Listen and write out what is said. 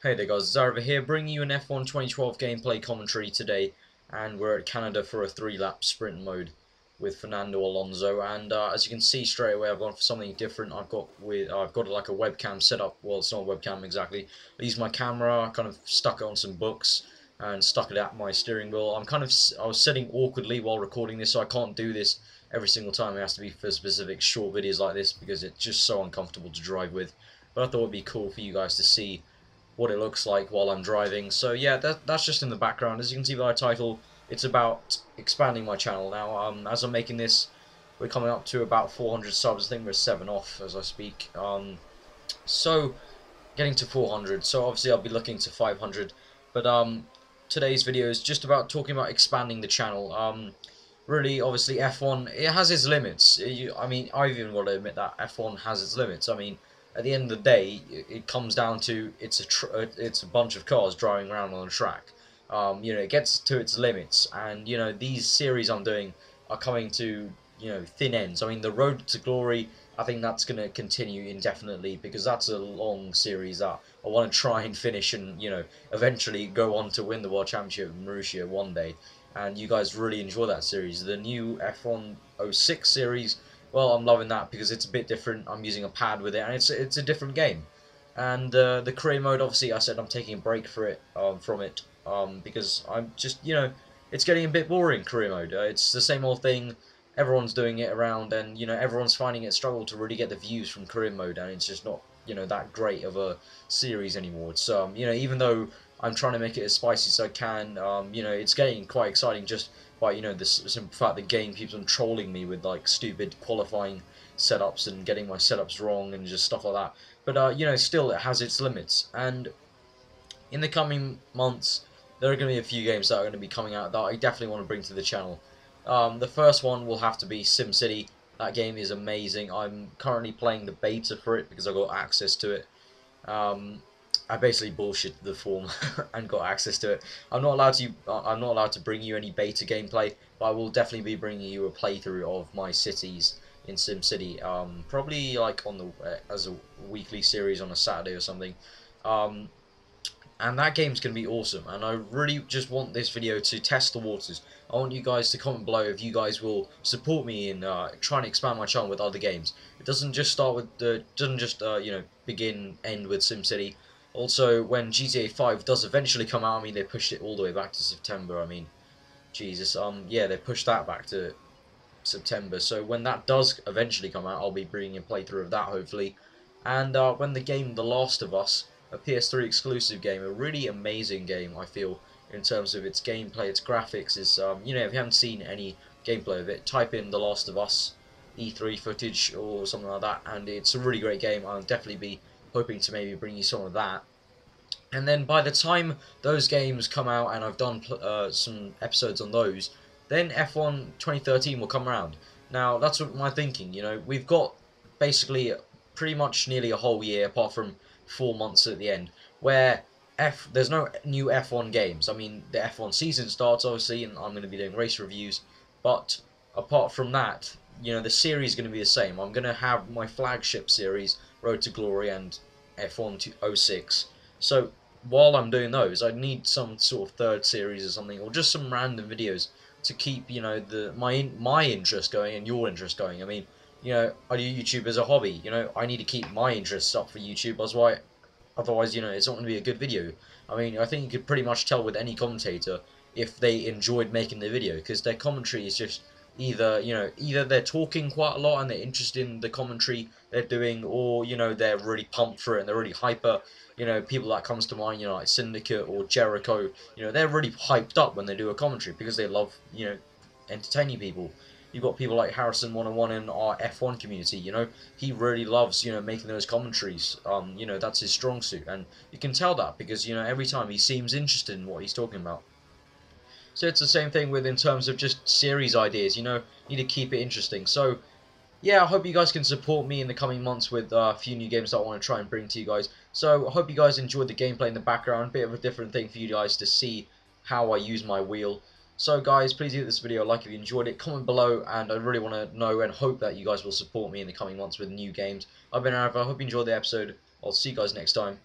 Hey there guys, it's aarava here, bringing you an F1 2012 gameplay commentary today, and we're at Canada for a 3-lap sprint mode with Fernando Alonso. And as you can see straight away, I've gone for something different. I've got like a webcam set up. Well, it's not a webcam exactly. I used my camera, I kind of stuck it on some books and stuck it at my steering wheel. I was sitting awkwardly while recording this, so I can't do this every single time. It has to be for specific short videos like this because it's just so uncomfortable to drive with. But I thought it'd be cool for you guys to see what it looks like while I'm driving. So yeah, that's just in the background. As you can see by the title, it's about expanding my channel. Now, as I'm making this, we're coming up to about 400 subs. I think we're 7 off as I speak. So getting to 400. So obviously I'll be looking to 500. But today's video is just about talking about expanding the channel. Really, obviously F1, it has its limits. I mean, I've even got to admit that F1 has its limits. I mean, at the end of the day, it comes down to it's a bunch of cars driving around on a track. You know, it gets to its limits, and you know these series I'm doing are coming to thin ends. I mean, the Road to Glory, I think that's going to continue indefinitely because that's a long series that I want to try and finish, and eventually go on to win the World Championship in Mauritius one day. And you guys really enjoy that series. The new F1 06 series, well, I'm loving that because it's a bit different. I'm using a pad with it, and it's a different game. And the career mode, obviously, I said I'm taking a break from it because I'm just it's getting a bit boring. Career mode, it's the same old thing. Everyone's doing it around, and everyone's finding it struggle to really get the views from career mode, and it's just not that great of a series anymore. It's even though I'm trying to make it as spicy as I can, it's getting quite exciting just by the simple fact the game keeps on trolling me with like stupid qualifying setups and getting my setups wrong and just stuff like that. But still it has its limits, and in the coming months there are going to be a few games that are going to be coming out that I definitely want to bring to the channel. The first one will have to be SimCity. That game is amazing. I'm currently playing the beta for it because I got access to it. I basically bullshit the form and got access to it. I'm not allowed to bring you any beta gameplay, but I will definitely be bringing you a playthrough of my cities in SimCity. Probably like on the as a weekly series on a Saturday or something. And that game's going to be awesome, and I really just want this video to test the waters. I want you guys to comment below if you guys will support me in trying to expand my channel with other games. It doesn't just start with end with SimCity. Also, when GTA 5 does eventually come out, I mean, they pushed it all the way back to September. I mean, Jesus, yeah, they pushed that back to September. So when that does eventually come out, I'll be bringing a playthrough of that, hopefully. And when the game The Last of Us, a PS3 exclusive game, a really amazing game, I feel, in terms of its gameplay, its graphics, is, if you haven't seen any gameplay of it, type in The Last of Us E3 footage or something like that, and it's a really great game. I'll definitely be hoping to maybe bring you some of that. And then by the time those games come out and I've done some episodes on those, then F1 2013 will come around. Now, that's what my thinking, we've got basically pretty much nearly a whole year, apart from 4 months at the end, where there's no new F1 games. I mean, the F1 season starts, obviously, and I'm going to be doing race reviews, but apart from that, the series is going to be the same. I'm going to have my flagship series, Road to Glory and F1 06. So while I'm doing those, I need some sort of third series or something, or just some random videos to keep my interest going and your interest going. I mean, I do YouTube as a hobby. I need to keep my interests up for YouTube. Otherwise, it's not going to be a good video. I mean, I think you could pretty much tell with any commentator if they enjoyed making the video, because their commentary is just either they're talking quite a lot and they're interested in the commentary they're doing, or they're really pumped for it and they're really hyper. People that comes to mind, like Syndicate or Jericho, they're really hyped up when they do a commentary because they love entertaining people. You've got people like Harrison 101 in our F1 community, he really loves, making those commentaries. That's his strong suit, and you can tell that because, every time he seems interested in what he's talking about. So it's the same thing with in terms of just series ideas, you need to keep it interesting. So yeah, I hope you guys can support me in the coming months with a few new games that I want to try and bring to you guys. So I hope you guys enjoyed the gameplay in the background, a bit of a different thing for you guys to see how I use my wheel. So guys, please give this video a like if you enjoyed it, comment below, and I really want to know and hope that you guys will support me in the coming months with new games. I've been aarava, I hope you enjoyed the episode. I'll see you guys next time.